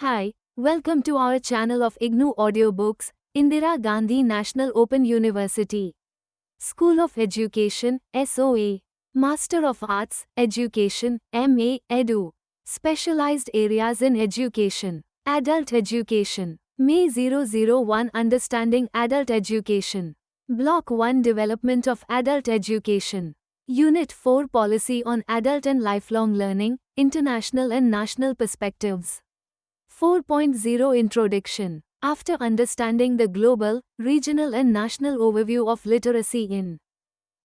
Hi, welcome to our channel of IGNOU Audiobooks, Indira Gandhi National Open University. School of Education, SOA. Master of Arts, Education, MA, Edu. Specialized areas in education. Adult Education. May 001 Understanding Adult Education. Block 1 Development of Adult Education. Unit 4 Policy on Adult and Lifelong Learning, International and National Perspectives. 4.0 Introduction. After understanding the global, regional and national overview of literacy in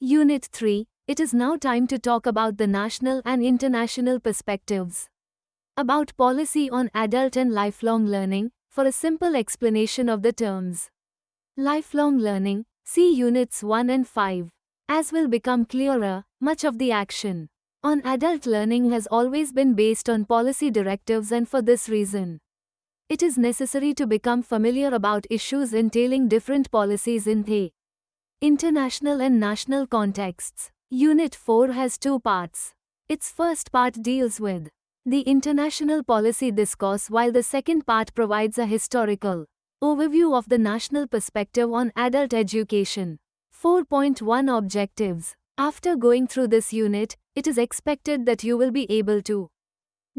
Unit 3, it is now time to talk about the national and international perspectives. About policy on adult and lifelong learning, for a simple explanation of the terms. Lifelong learning, see Units 1 and 5. As will become clearer, much of the action on adult learning has always been based on policy directives, and for this reason, it is necessary to become familiar about issues entailing different policies in the international and national contexts. Unit 4 has two parts. Its first part deals with the international policy discourse, while the second part provides a historical overview of the national perspective on adult education. 4.1 Objectives. After going through this unit, it is expected that you will be able to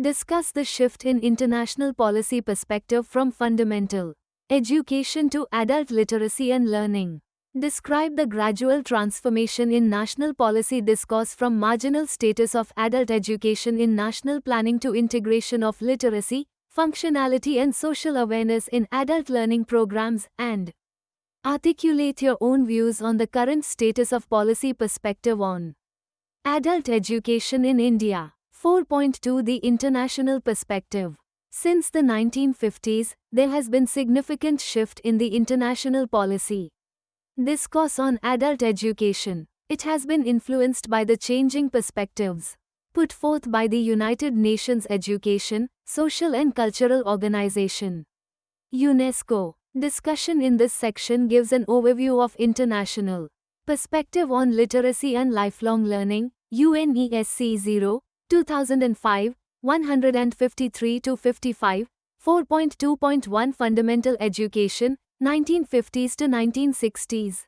discuss the shift in international policy perspective from fundamental education to adult literacy and learning. Describe the gradual transformation in national policy discourse from marginal status of adult education in national planning to integration of literacy, functionality and social awareness in adult learning programs, and articulate your own views on the current status of policy perspective on adult education in India. 4.2 The international perspective. Since the 1950s, there has been significant shift in the international policy discourse on adult education. It has been influenced by the changing perspectives put forth by the United Nations Education, Social and Cultural Organization, UNESCO. Discussion in this section gives an overview of international perspective on literacy and lifelong learning, UNESCO 0, 2005, 153-55, 4.2.1 Fundamental Education, 1950s to 1960s.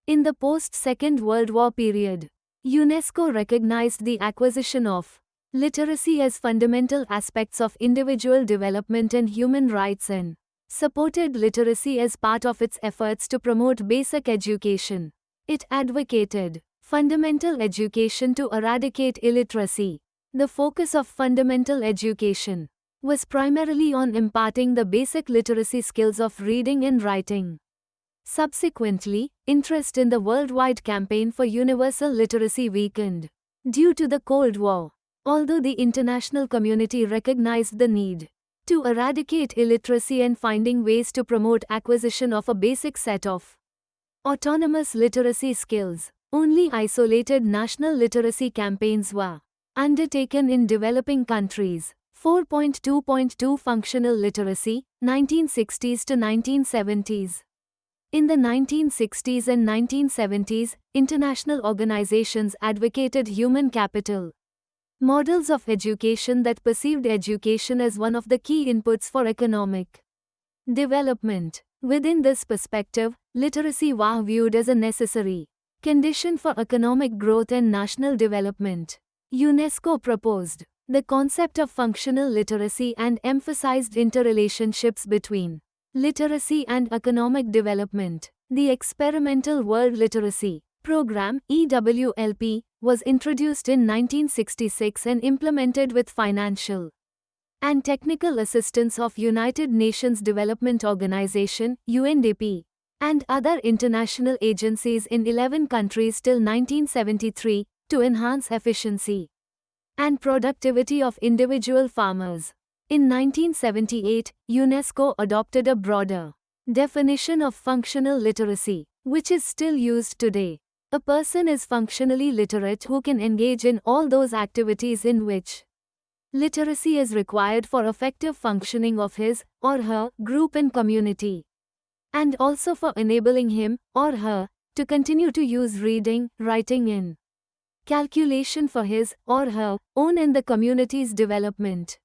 In the post-Second World War period, UNESCO recognized the acquisition of literacy as fundamental aspects of individual development and human rights and supported literacy as part of its efforts to promote basic education. It advocated fundamental education to eradicate illiteracy. The focus of fundamental education was primarily on imparting the basic literacy skills of reading and writing. Subsequently, interest in the worldwide campaign for universal literacy weakened due to the Cold War. Although the international community recognized the need to eradicate illiteracy and finding ways to promote acquisition of a basic set of autonomous literacy skills, only isolated national literacy campaigns were undertaken in developing countries. 4.2.2 Functional literacy, 1960s to 1970s. In the 1960s and 1970s, international organizations advocated human capital models of education that perceived education as one of the key inputs for economic development. Within this perspective, literacy was viewed as a necessary condition for economic growth and national development. UNESCO proposed the concept of functional literacy and emphasized interrelationships between literacy and economic development. The Experimental World Literacy Program, EWLP, was introduced in 1966 and implemented with financial and technical assistance of United Nations Development Organization, UNDP, and other international agencies in 11 countries till 1973, to enhance efficiency and productivity of individual farmers. In 1978, UNESCO adopted a broader definition of functional literacy, which is still used today. A person is functionally literate who can engage in all those activities in which literacy is required for effective functioning of his or her group and community, and also for enabling him or her to continue to use reading, writing and calculation for his or her own and the community's development.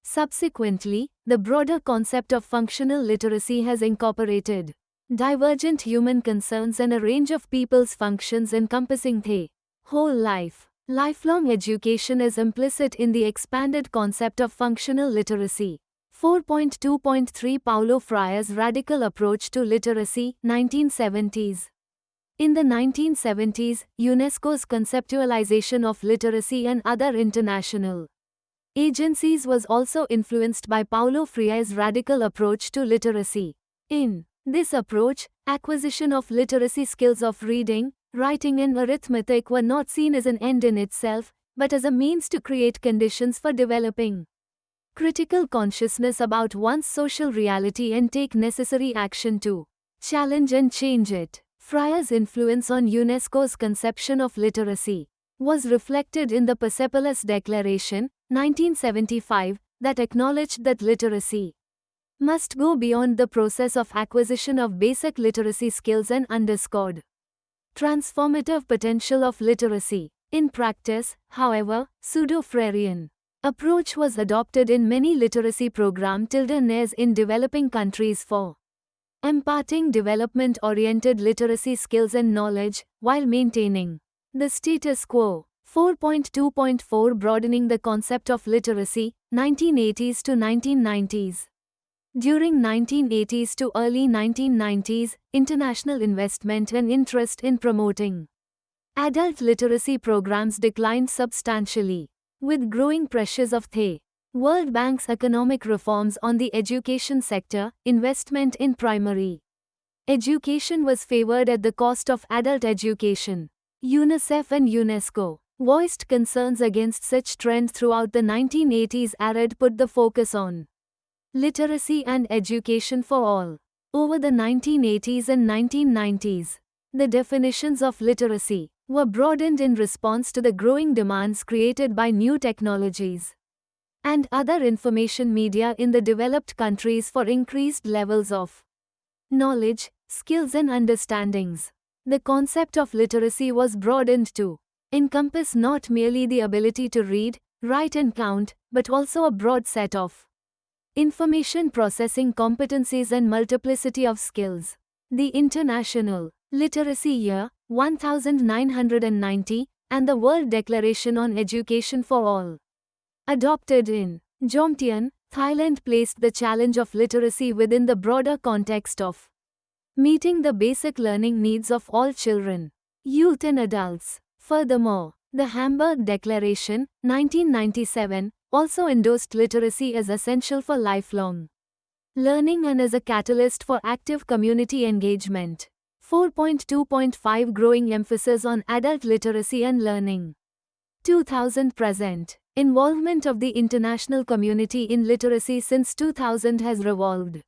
Subsequently, the broader concept of functional literacy has incorporated divergent human concerns and a range of people's functions encompassing the whole life. Lifelong education is implicit in the expanded concept of functional literacy. 4.2.3 Paulo Freire's Radical Approach to Literacy, 1970s. In the 1970s, UNESCO's conceptualization of literacy and other international agencies was also influenced by Paulo Freire's radical approach to literacy. In this approach, acquisition of literacy skills of reading, writing and arithmetic were not seen as an end in itself, but as a means to create conditions for developing critical consciousness about one's social reality and take necessary action to challenge and change it. Freire's influence on UNESCO's conception of literacy was reflected in the Persepolis Declaration, 1975, that acknowledged that literacy must go beyond the process of acquisition of basic literacy skills and underscored transformative potential of literacy. In practice, however, pseudo-Freirean approach was adopted in many literacy programs in developing countries for imparting development-oriented literacy skills and knowledge, while maintaining the status quo. 4.2.4 Broadening the concept of literacy, 1980s to 1990s. During 1980s to early 1990s, international investment and interest in promoting adult literacy programs declined substantially. With growing pressures of the World Bank's economic reforms on the education sector, investment in primary education was favored at the cost of adult education. UNICEF and UNESCO voiced concerns against such trend throughout the 1980s. ARED put the focus on literacy and education for all. Over the 1980s and 1990s, the definitions of literacy were broadened in response to the growing demands created by new technologies and other information media in the developed countries for increased levels of knowledge, skills and understandings. The concept of literacy was broadened to encompass not merely the ability to read, write and count, but also a broad set of information processing competencies and multiplicity of skills. The International Literacy Year, 1990, and the World Declaration on Education for All, adopted in Jomtien, Thailand, placed the challenge of literacy within the broader context of meeting the basic learning needs of all children, youth and adults. Furthermore, the Hamburg Declaration, 1997, also endorsed literacy as essential for lifelong learning and as a catalyst for active community engagement. 4.2.5 Growing emphasis on adult literacy and learning. 2000 Present involvement of the international community in literacy since 2000 has revolved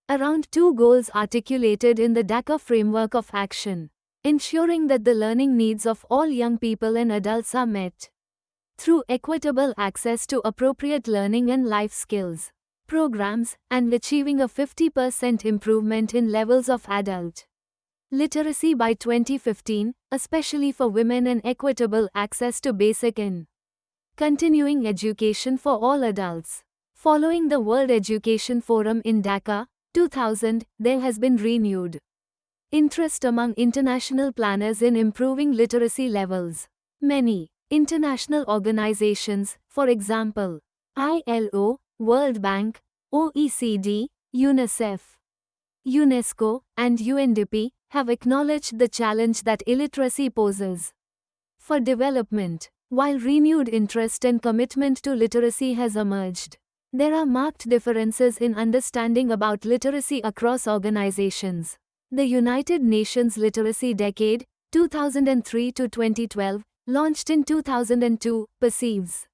around two goals articulated in the Dhaka Framework of Action: ensuring that the learning needs of all young people and adults are met through equitable access to appropriate learning and life skills programs, and achieving a 50% improvement in levels of adult literacy by 2015, especially for women, and equitable access to basic and continuing education for all adults. Following the World Education Forum in Dhaka, 2000, there has been renewed interest among international planners in improving literacy levels. Many international organizations, for example, ILO, World Bank, OECD, UNICEF, UNESCO, and UNDP, have acknowledged the challenge that illiteracy poses for development. While renewed interest and commitment to literacy has emerged, there are marked differences in understanding about literacy across organizations. The United Nations Literacy Decade, 2003 to 2012, launched in 2002, perceives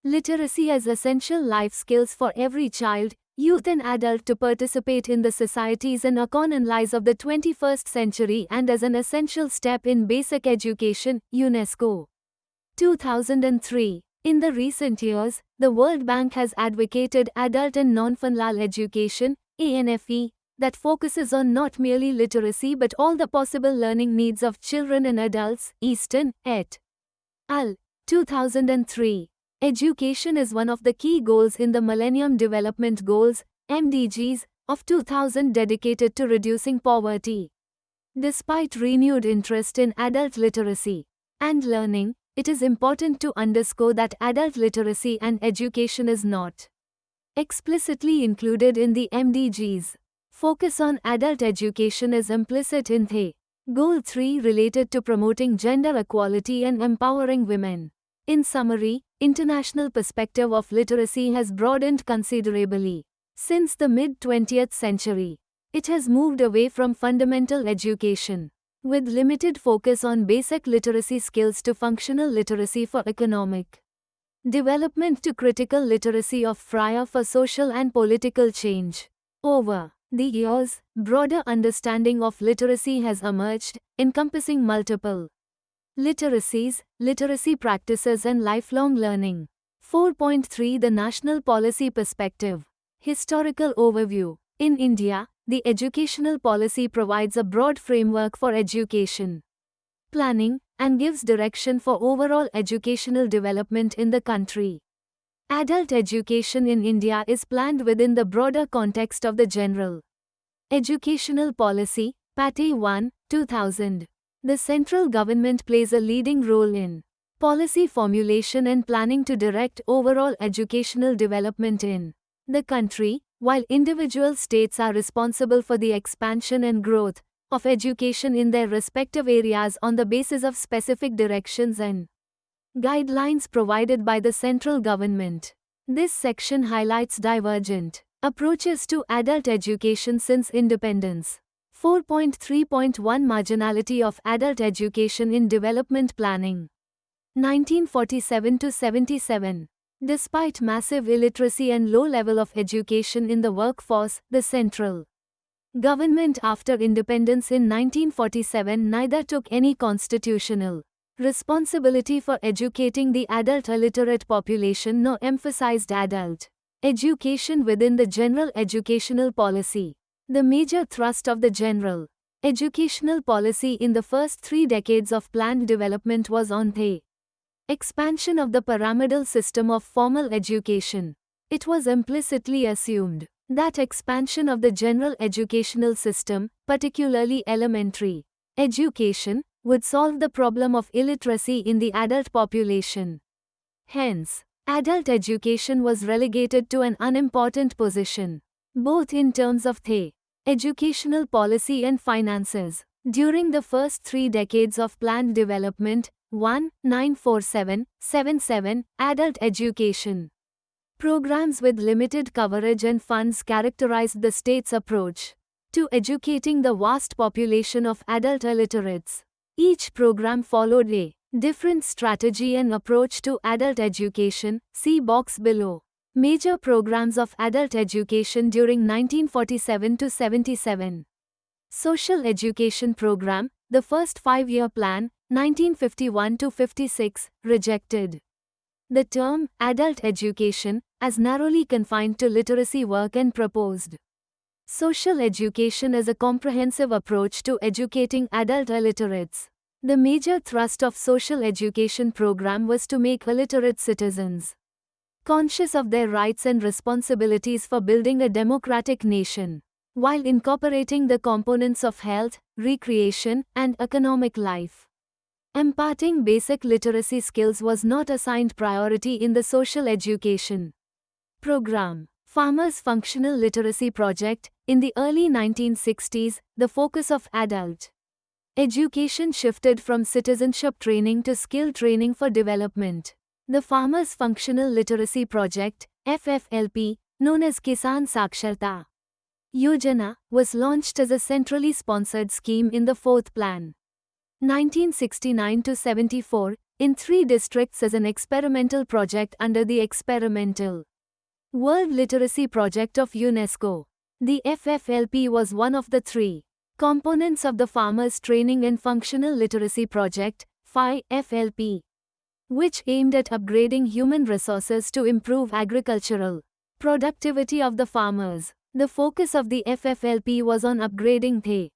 literacy as essential life skills for every child, youth and adult to participate in the societies and economies of the 21st century, and as an essential step in basic education. UNESCO. 2003. In the recent years, the World Bank has advocated adult and non-formal education, ANFE, that focuses on not merely literacy but all the possible learning needs of children and adults. Easton, et al. 2003. Education is one of the key goals in the Millennium Development Goals, MDGs, of 2000 dedicated to reducing poverty. Despite renewed interest in adult literacy and learning, it is important to underscore that adult literacy and education is not explicitly included in the MDGs. Focus on adult education is implicit in the Goal 3 related to promoting gender equality and empowering women. In summary, international perspective of literacy has broadened considerably since the mid-20th century. It has moved away from fundamental education, with limited focus on basic literacy skills, to functional literacy for economic development, to critical literacy of prior for social and political change. Over the years, broader understanding of literacy has emerged, encompassing multiple literacies, literacy practices and lifelong learning. 4.3 The National Policy Perspective. Historical Overview. In India, the educational policy provides a broad framework for education planning and gives direction for overall educational development in the country. Adult education in India is planned within the broader context of the General Educational Policy, Pate 1, 2000. The central government plays a leading role in policy formulation and planning to direct overall educational development in the country, while individual states are responsible for the expansion and growth of education in their respective areas on the basis of specific directions and guidelines provided by the central government. This section highlights divergent approaches to adult education since independence. 4.3.1 Marginality of adult education in development planning. 1947 to 77. Despite massive illiteracy and low level of education in the workforce, the central government after independence in 1947 neither took any constitutional responsibility for educating the adult illiterate population nor emphasized adult education within the general educational policy. The major thrust of the general educational policy in the first 3 decades of planned development was on the expansion of the pyramidal system of formal education. It was implicitly assumed that expansion of the general educational system, particularly elementary education, would solve the problem of illiteracy in the adult population. Hence, adult education was relegated to an unimportant position, both in terms of the educational policy and finances. During the first 3 decades of planned development, 1947-77, adult education programs with limited coverage and funds characterized the state's approach to educating the vast population of adult illiterates. Each program followed a different strategy and approach to adult education. See box below. Major programs of adult education during 1947 to 77. Social Education Program, the first 5-year plan, 1951 to 56, rejected the term adult education as narrowly confined to literacy work and proposed social education as a comprehensive approach to educating adult illiterates. The major thrust of social education program was to make illiterate citizens conscious of their rights and responsibilities for building a democratic nation, while incorporating the components of health, recreation, and economic life. Imparting basic literacy skills was not assigned priority in the social education program. Farmers' Functional Literacy Project. In the early 1960s, the focus of adult education shifted from citizenship training to skill training for development. The Farmers' Functional Literacy Project, FFLP, known as Kisan Saksharta Yojana, was launched as a centrally sponsored scheme in the 4th Plan, 1969 to 74, in 3 districts as an experimental project under the Experimental World Literacy Project of UNESCO. The FFLP was one of the 3 components of the Farmers Training and Functional Literacy Project, FFLP, which aimed at upgrading human resources to improve agricultural productivity of the farmers. The focus of the FFLP was on upgrading the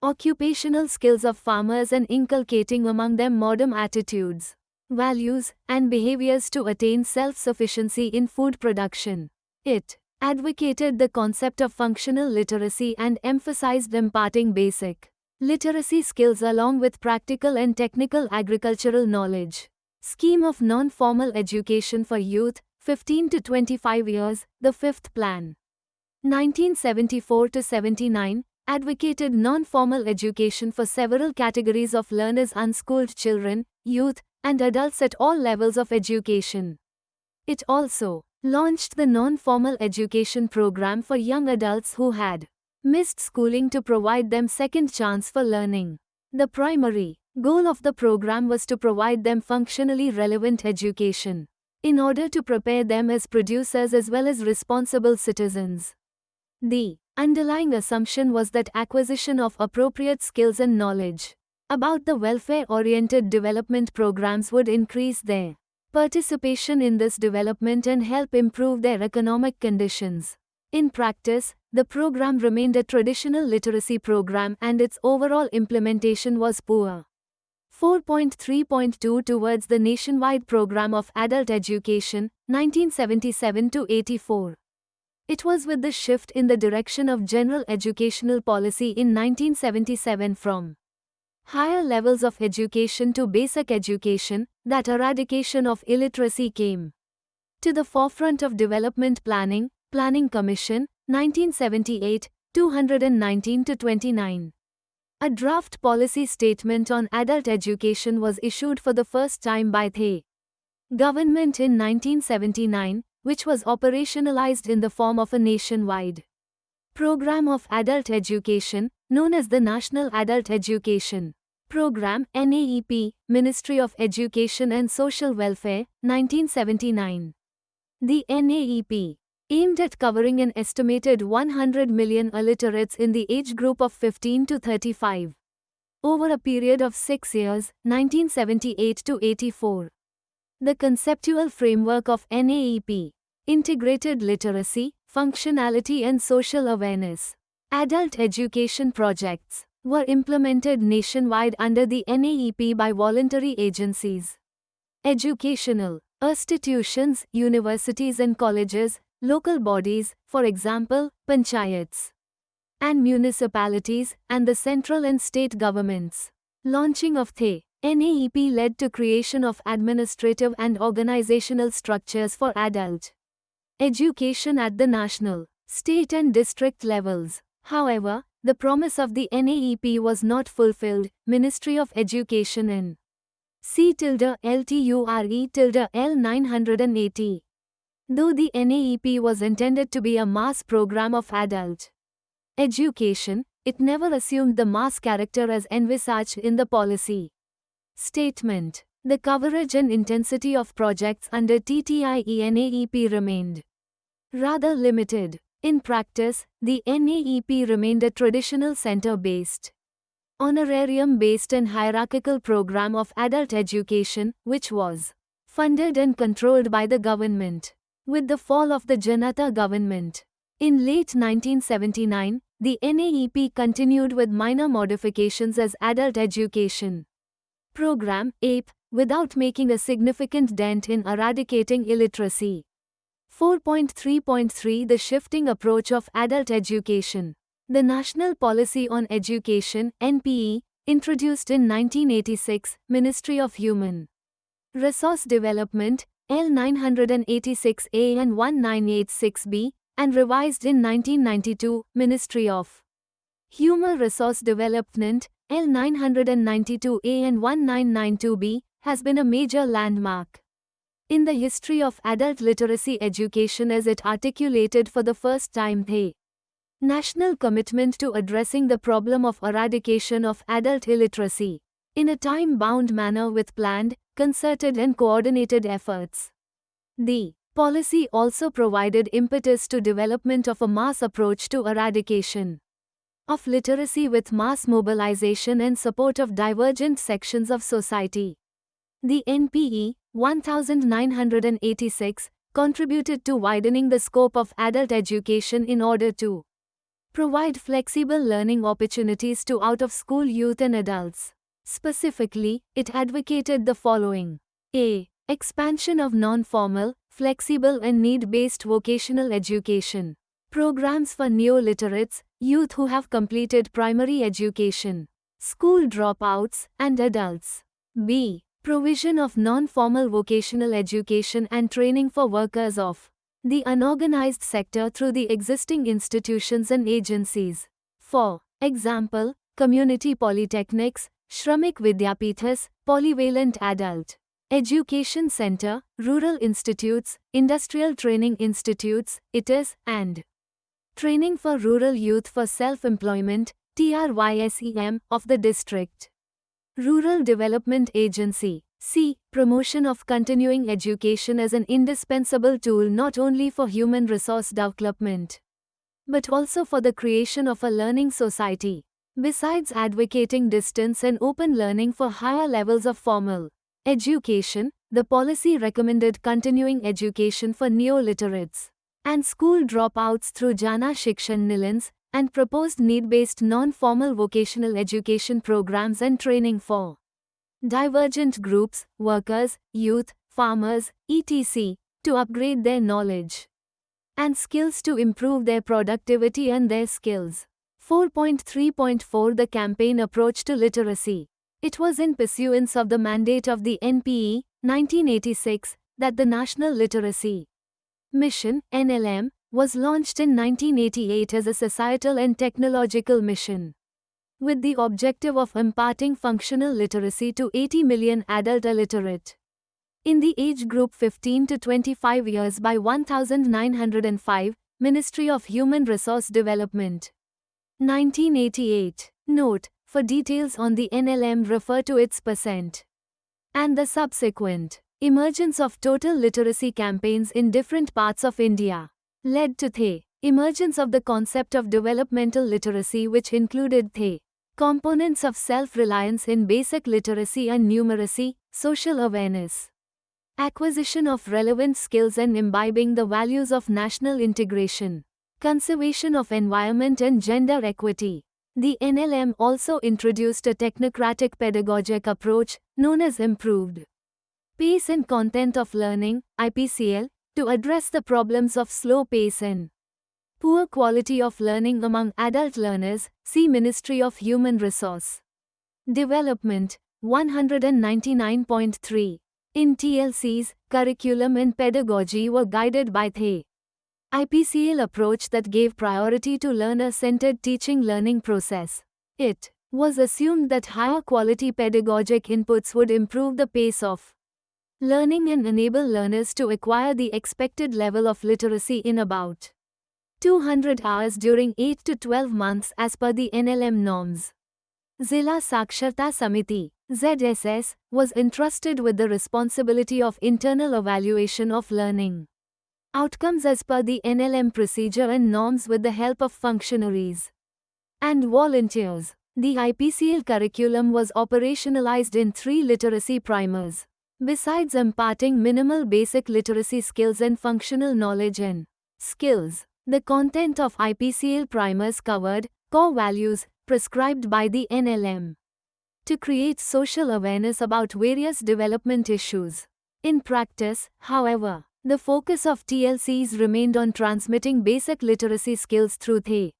occupational skills of farmers and inculcating among them modern attitudes. values, and behaviors to attain self-sufficiency in food production. It advocated the concept of functional literacy and emphasized imparting basic literacy skills along with practical and technical agricultural knowledge. Scheme of Non-Formal Education for Youth, 15 to 25 years, the Fifth Plan. 1974-79, advocated non-formal education for several categories of learners: unschooled children, youth, and adults at all levels of education. It also launched the non-formal education program for young adults who had missed schooling to provide them second chance for learning. The primary goal of the program was to provide them functionally relevant education in order to prepare them as producers as well as responsible citizens. The underlying assumption was that acquisition of appropriate skills and knowledge about the welfare-oriented development programs would increase their participation in this development and help improve their economic conditions. In practice, the program remained a traditional literacy program and its overall implementation was poor. 4.3.2 Towards the Nationwide Program of Adult Education, 1977-84. It was with the shift in the direction of general educational policy in 1977 from higher levels of education to basic education that eradication of illiteracy came to the forefront of development planning. Planning Commission, 1978, 219-29. A draft policy statement on adult education was issued for the first time by the government in 1979, which was operationalized in the form of a nationwide program of adult education, known as the National Adult Education Program, NAEP, Ministry of Education and Social Welfare, 1979. The NAEP aimed at covering an estimated 100 million illiterates in the age group of 15 to 35 over a period of 6 years, 1978 to 84. The conceptual framework of NAEP integrated literacy, functionality and social awareness. Adult education projects were implemented nationwide under the NAEP by voluntary agencies, educational institutions, universities and colleges, local bodies, for example, panchayats, and municipalities, and the central and state governments. Launching of the NAEP led to creation of administrative and organizational structures for adult education at the national, state and district levels. However, the promise of the NAEP was not fulfilled. Ministry of Education in C-LTURE-L 980. Though the NAEP was intended to be a mass program of adult education, it never assumed the mass character as envisaged in the policy statement. The coverage and intensity of projects under TTIE-NAEP remained rather limited. In practice, the NAEP remained a traditional center-based, honorarium-based and hierarchical program of adult education, which was funded and controlled by the government. With the fall of the Janata government in late 1979, the NAEP continued with minor modifications as Adult Education Program (APE) without making a significant dent in eradicating illiteracy. 4.3.3 The shifting approach of adult education. The National Policy on Education (NPE), introduced in 1986, Ministry of Human Resource Development, L 986A and 1986B, and revised in 1992, Ministry of Human Resource Development, L 992A and 1992B, has been a major landmark in the history of adult literacy education as it articulated for the first time the national commitment to addressing the problem of eradication of adult illiteracy in a time-bound manner with planned, concerted and coordinated efforts. The policy also provided impetus to development of a mass approach to eradication of literacy with mass mobilization and support of divergent sections of society. The NPE, 1986, contributed to widening the scope of adult education in order to provide flexible learning opportunities to out-of-school youth and adults. Specifically, it advocated the following: A. Expansion of non-formal, flexible and need-based vocational education. Programs for neo-literates, youth who have completed primary education, school dropouts, and adults. B. Provision of non-formal vocational education and training for workers of the unorganized sector through the existing institutions and agencies. For example, community polytechnics, Shramik Vidyapithas, Polyvalent Adult Education Center, rural institutes, industrial training institutes, ITIS, and training for rural youth for self-employment, TRYSEM, of the district. Rural Development Agency. C. Promotion of continuing education as an indispensable tool not only for human resource development, but also for the creation of a learning society. Besides advocating distance and open learning for higher levels of formal education, the policy recommended continuing education for neo-literates and school dropouts through Jana Shikshan Nilans, and proposed need-based non-formal vocational education programs and training for divergent groups, workers, youth, farmers, etc., to upgrade their knowledge and skills to improve their productivity and their skills. 4.3.4 The campaign approach to literacy. It was in pursuance of the mandate of the NPE, 1986, that the National Literacy Mission, NLM, was launched in 1988 as a societal and technological mission, with the objective of imparting functional literacy to 80 million adult illiterate in the age group 15 to 25 years by 1905, Ministry of Human Resource Development. 1988. Note: for details on the NLM refer to its percent and the subsequent emergence of total literacy campaigns in different parts of India led to the emergence of the concept of developmental literacy, which included the components of self-reliance in basic literacy and numeracy, social awareness, acquisition of relevant skills and imbibing the values of national integration, conservation of environment and gender equity. The NLM also introduced a technocratic pedagogic approach, known as Improved Pace and Content of Learning, IPCL, to address the problems of slow pace and poor quality of learning among adult learners. See Ministry of Human Resource Development. 199.3. In TLC's curriculum and pedagogy were guided by the IPCL approach that gave priority to learner-centered teaching-learning process. It was assumed that higher quality pedagogic inputs would improve the pace of learning and enable learners to acquire the expected level of literacy in about 200 hours during 8 to 12 months as per the NLM norms. Zilla Saksharta Samiti, ZSS, was entrusted with the responsibility of internal evaluation of learning outcomes as per the NLM procedure and norms with the help of functionaries and volunteers. The IPCL curriculum was operationalized in 3 literacy primers. Besides imparting minimal basic literacy skills and functional knowledge and skills, the content of IPCL primers covered core values prescribed by the NLM to create social awareness about various development issues. In practice, however, the focus of TLCs remained on transmitting basic literacy skills through the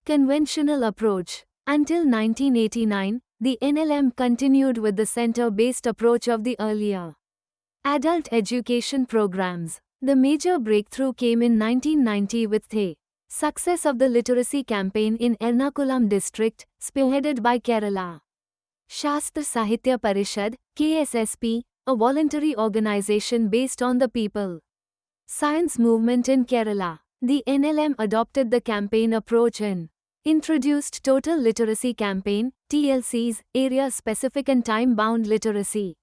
conventional approach. Until 1989, the NLM continued with the center-based approach of the earlier adult education programs. The major breakthrough came in 1990 with the success of the literacy campaign in Ernakulam district, spearheaded by Kerala Shastra Sahitya Parishad, KSSP, a voluntary organization based on the people science movement in Kerala. The NLM adopted the campaign approach and introduced Total Literacy Campaign, TLCs, area-specific and time-bound literacy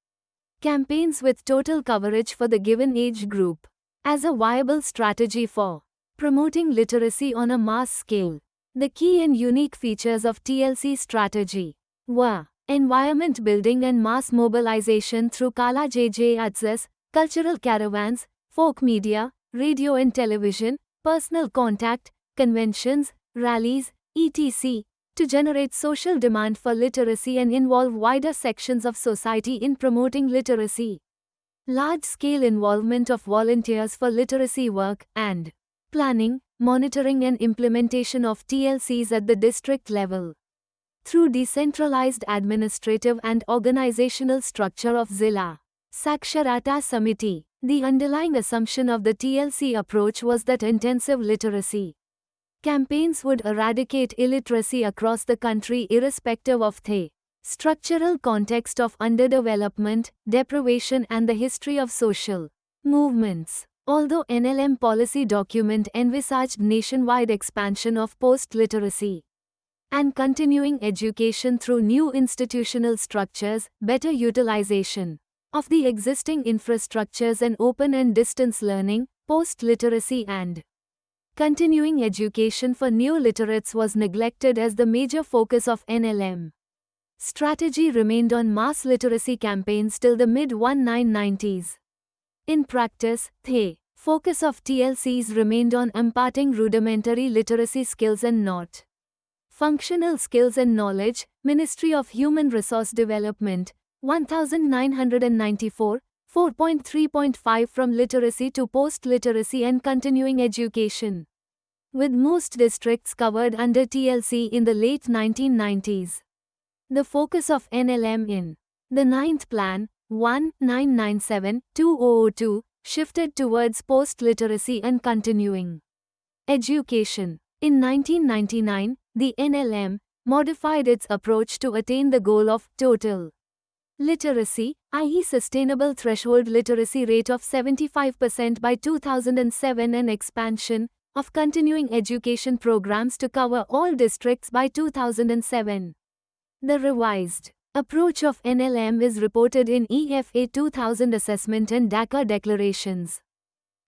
campaigns with total coverage for the given age group as a viable strategy for promoting literacy on a mass scale. The key and unique features of TLC strategy were environment building and mass mobilization through Kala JJ Adsas, cultural caravans, folk media, radio and television, personal contact, conventions, rallies, etc., to generate social demand for literacy and involve wider sections of society in promoting literacy. large-scale involvement of volunteers for literacy work, and planning, monitoring and implementation of TLCs at the district level. Through decentralized administrative and organizational structure of Zilla Saksharata Samiti, the underlying assumption of the TLC approach was that intensive literacy campaigns would eradicate illiteracy across the country irrespective of the structural context of underdevelopment, deprivation and the history of social movements. Although NLM policy document envisaged nationwide expansion of post-literacy and continuing education through new institutional structures, better utilization of the existing infrastructures and open and distance learning, post-literacy and continuing education for new literates was neglected as the major focus of NLM. Strategy remained on mass literacy campaigns till the mid-1990s. In practice, the focus of TLCs remained on imparting rudimentary literacy skills and not functional skills and knowledge. Ministry of Human Resource Development, 1994, 4.3.5 From literacy to post-literacy and continuing education, with most districts covered under TLC in the late 1990s. The focus of NLM in the 9th Plan, 1997-2002, shifted towards post-literacy and continuing education. In 1999, the NLM modified its approach to attain the goal of total literacy, i.e. sustainable threshold literacy rate of 75% by 2007 and expansion of continuing education programs to cover all districts by 2007. The revised approach of NLM is reported in EFA 2000 Assessment and Dhaka Declarations.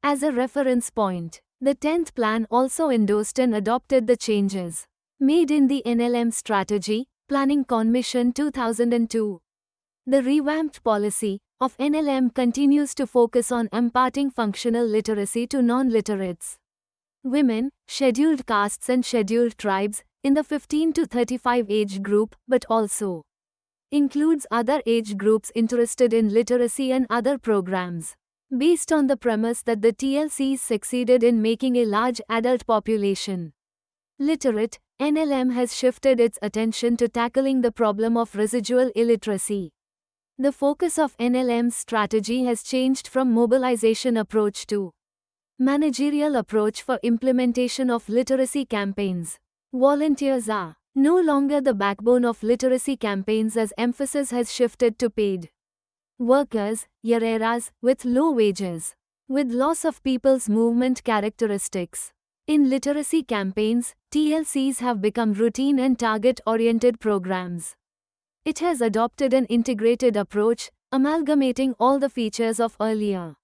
As a reference point, the 10th Plan also endorsed and adopted the changes made in the NLM Strategy Planning Commission 2002. The revamped policy of NLM continues to focus on imparting functional literacy to non-literates, women, scheduled castes and scheduled tribes in the 15 to 35 age group, but also includes other age groups interested in literacy and other programs. Based on the premise that the TLCs succeeded in making a large adult population literate, NLM has shifted its attention to tackling the problem of residual illiteracy. The focus of NLM's strategy has changed from mobilization approach to managerial approach for implementation of literacy campaigns. Volunteers are no longer the backbone of literacy campaigns as emphasis has shifted to paid workers, yareras, with low wages, with loss of people's movement characteristics. In literacy campaigns, TLCs have become routine and target-oriented programs. It has adopted an integrated approach, amalgamating all the features of earlier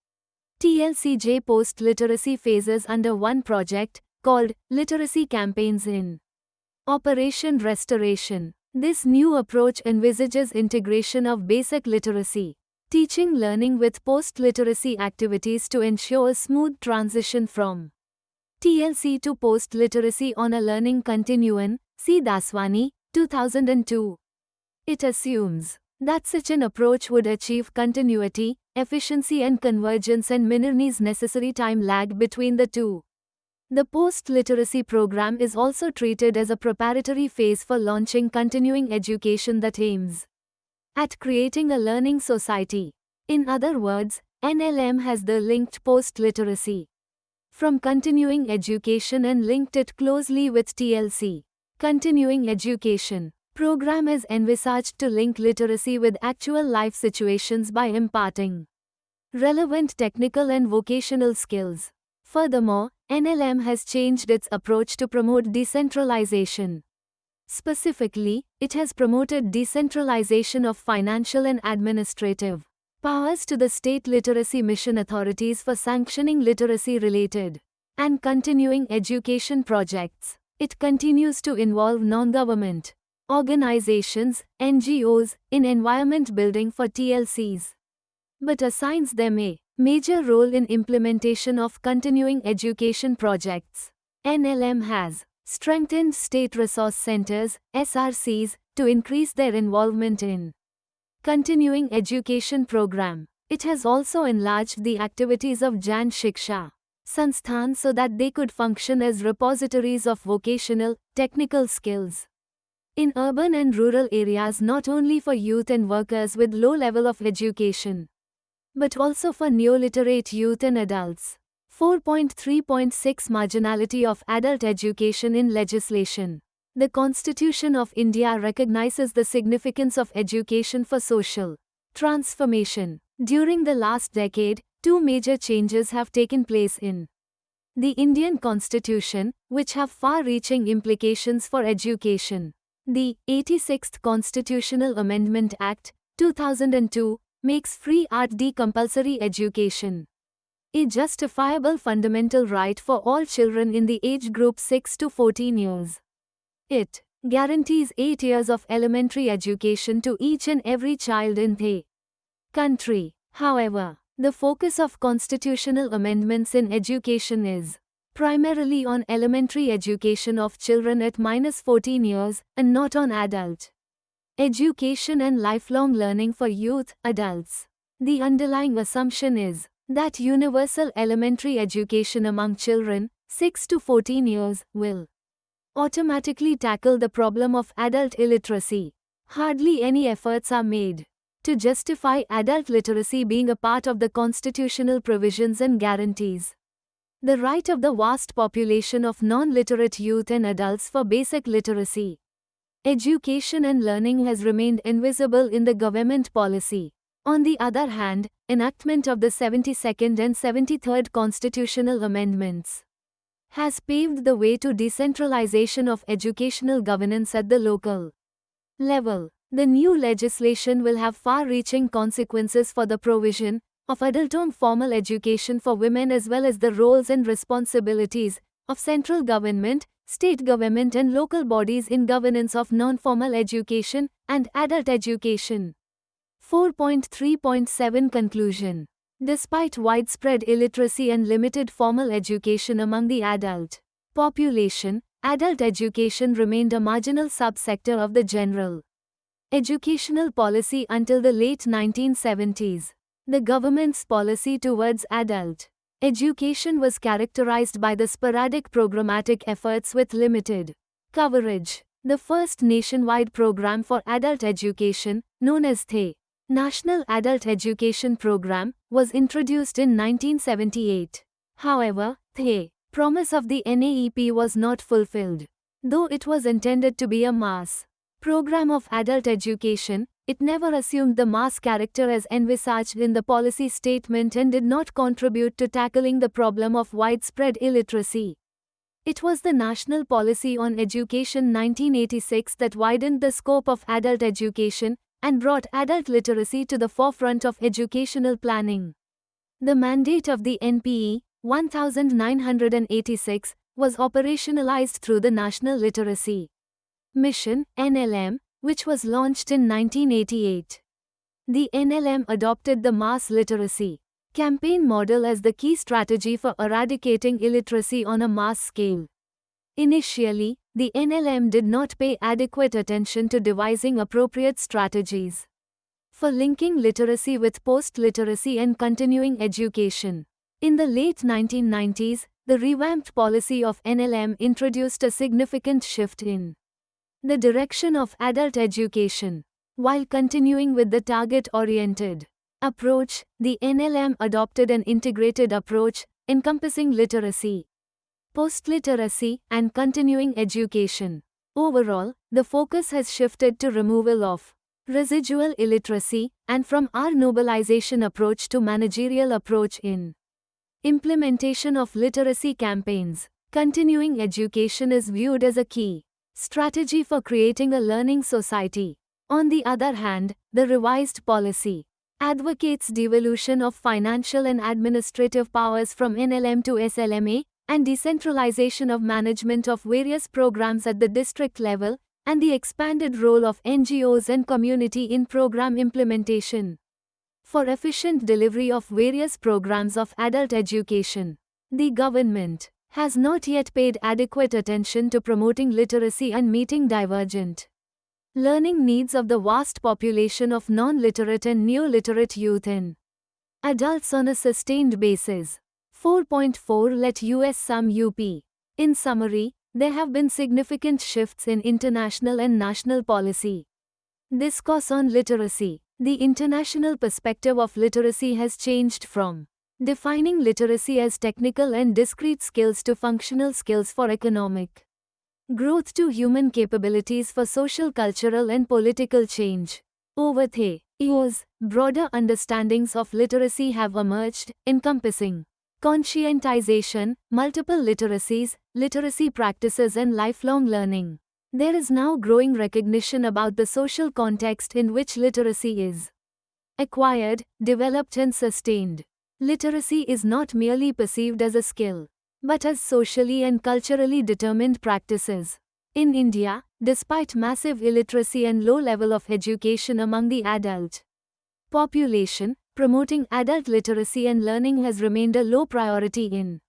TLCJ post-literacy phases under one project, called Literacy Campaigns in Operation Restoration. This new approach envisages integration of basic literacy teaching learning with post-literacy activities to ensure a smooth transition from TLC to post-literacy on a learning continuum. C. Daswani, 2002. It assumes that such an approach would achieve continuity, efficiency and convergence and minimize necessary time lag between the two. The post-literacy program is also treated as a preparatory phase for launching continuing education that aims at creating a learning society. In other words, NLM has the linked post-literacy from continuing education and linked it closely with TLC. Continuing education program is envisaged to link literacy with actual life situations by imparting relevant technical and vocational skills. Furthermore, NLM has changed its approach to promote decentralization. Specifically, it has promoted decentralization of financial and administrative powers to the state literacy mission authorities for sanctioning literacy-related and continuing education projects. It continues to involve non-government organizations, NGOs, in environment building for TLCs, but assigns them a major role in implementation of continuing education projects. NLM has strengthened state resource centers, SRCs, to increase their involvement in continuing education program. It has also enlarged the activities of Jan Shiksha Sansthan so that they could function as repositories of vocational, technical skills in urban and rural areas, not only for youth and workers with low level of education, but also for neoliterate youth and adults. 4.3.6 Marginality of adult education in legislation. The Constitution of India recognizes the significance of education for social transformation. During the last decade, two major changes have taken place in the Indian Constitution, which have far-reaching implications for education. The 86th Constitutional Amendment Act, 2002, makes free RD compulsory education a justifiable fundamental right for all children in the age group 6 to 14 years. It guarantees 8 years of elementary education to each and every child in the country. However, the focus of constitutional amendments in education is primarily on elementary education of children at -14 years, and not on adult education and lifelong learning for youth, adults. The underlying assumption is that universal elementary education among children, 6 to 14 years, will automatically tackle the problem of adult illiteracy. Hardly any efforts are made to justify adult literacy being a part of the constitutional provisions and guarantees the right of the vast population of non-literate youth and adults for basic literacy. Education and learning has remained invisible in the government policy. On the other hand, enactment of the 72nd and 73rd constitutional amendments has paved the way to decentralization of educational governance at the local level. The new legislation will have far-reaching consequences for the provision of adult formal education for women, as well as the roles and responsibilities of central government, state government and local bodies in governance of non-formal education and adult education. 4.3.7 Conclusion. Despite widespread illiteracy and limited formal education among the adult population, adult education remained a marginal subsector of the general educational policy until the late 1970s. The government's policy towards adult education was characterized by the sporadic programmatic efforts with limited coverage. The first nationwide program for adult education, known as the National Adult Education Program, was introduced in 1978. However, the promise of the NAEP was not fulfilled. Though it was intended to be a mass program of adult education, it never assumed the mass character as envisaged in the policy statement and did not contribute to tackling the problem of widespread illiteracy. It was the National Policy on Education 1986 that widened the scope of adult education and brought adult literacy to the forefront of educational planning. The mandate of the NPE 1986 was operationalized through the National Literacy Mission (NLM), which was launched in 1988. The NLM adopted the mass literacy campaign model as the key strategy for eradicating illiteracy on a mass scale. Initially, the NLM did not pay adequate attention to devising appropriate strategies for linking literacy with post-literacy and continuing education. In the late 1990s, the revamped policy of NLM introduced a significant shift in the direction of adult education. While continuing with the target-oriented approach, the NLM adopted an integrated approach encompassing literacy, post-literacy, and continuing education. Overall, the focus has shifted to removal of residual illiteracy and from our nobilization approach to managerial approach in implementation of literacy campaigns. Continuing education is viewed as a key strategy for creating a learning society. On the other hand, the revised policy advocates devolution of financial and administrative powers from NLM to SLMA and decentralization of management of various programs at the district level and the expanded role of NGOs and community in program implementation. For efficient delivery of various programs of adult education, the government has not yet paid adequate attention to promoting literacy and meeting divergent learning needs of the vast population of non-literate and neo-literate youth in Adults on a sustained basis. 4.4 Let US Sum UP. In summary, there have been significant shifts in international and national policy. Discourse on literacy. The international perspective of literacy has changed from defining literacy as technical and discrete skills to functional skills for economic growth to human capabilities for social, cultural, and political change. Over the years, broader understandings of literacy have emerged, encompassing conscientization, multiple literacies, literacy practices, and lifelong learning. There is now growing recognition about the social context in which literacy is acquired, developed, and sustained. Literacy is not merely perceived as a skill, but as socially and culturally determined practices. In India, despite massive illiteracy and low level of education among the adult population, promoting adult literacy and learning has remained a low priority in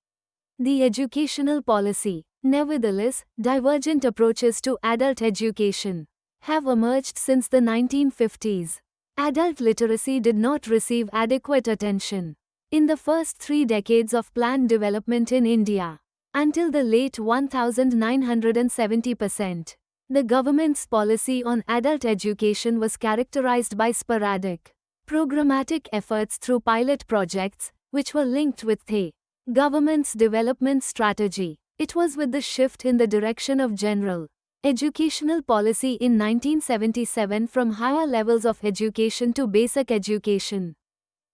the educational policy. Nevertheless, divergent approaches to adult education have emerged since the 1950s. Adult literacy did not receive adequate attention in the first 3 decades of planned development in India. Until the late 1970s, the government's policy on adult education was characterized by sporadic, programmatic efforts through pilot projects, which were linked with the government's development strategy. It was with the shift in the direction of general educational policy in 1977 from higher levels of education to basic education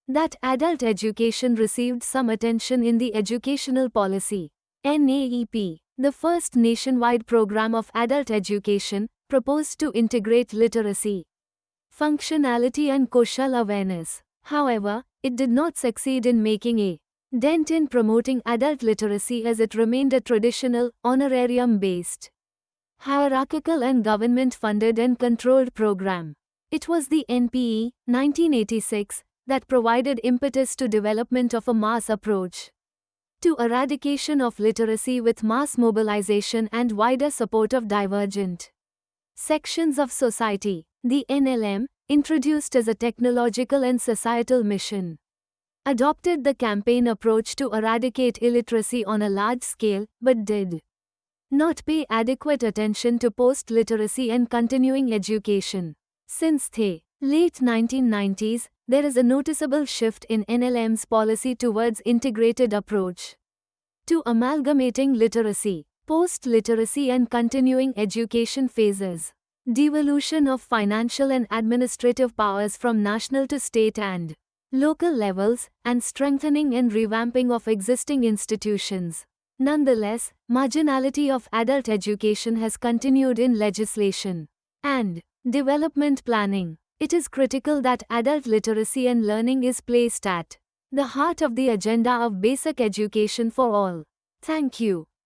that adult education received some attention in the educational policy. NAEP, the first nationwide program of adult education, proposed to integrate literacy, functionality, and social awareness. However, it did not succeed in making a dent in promoting adult literacy as it remained a traditional, honorarium-based, hierarchical and government-funded and controlled program. It was the NPE, 1986, that provided impetus to development of a mass approach to eradication of literacy with mass mobilization and wider support of divergent sections of society. The NLM, introduced as a technological and societal mission, adopted the campaign approach to eradicate illiteracy on a large scale, but did not pay adequate attention to post-literacy and continuing education. Since the late 1990s, there is a noticeable shift in NLM's policy towards integrated approach to amalgamating literacy, post-literacy and continuing education phases, devolution of financial and administrative powers from national to state and local levels, and strengthening and revamping of existing institutions. Nonetheless, marginality of adult education has continued in legislation and development planning. It is critical that adult literacy and learning is placed at the heart of the agenda of basic education for all. Thank you.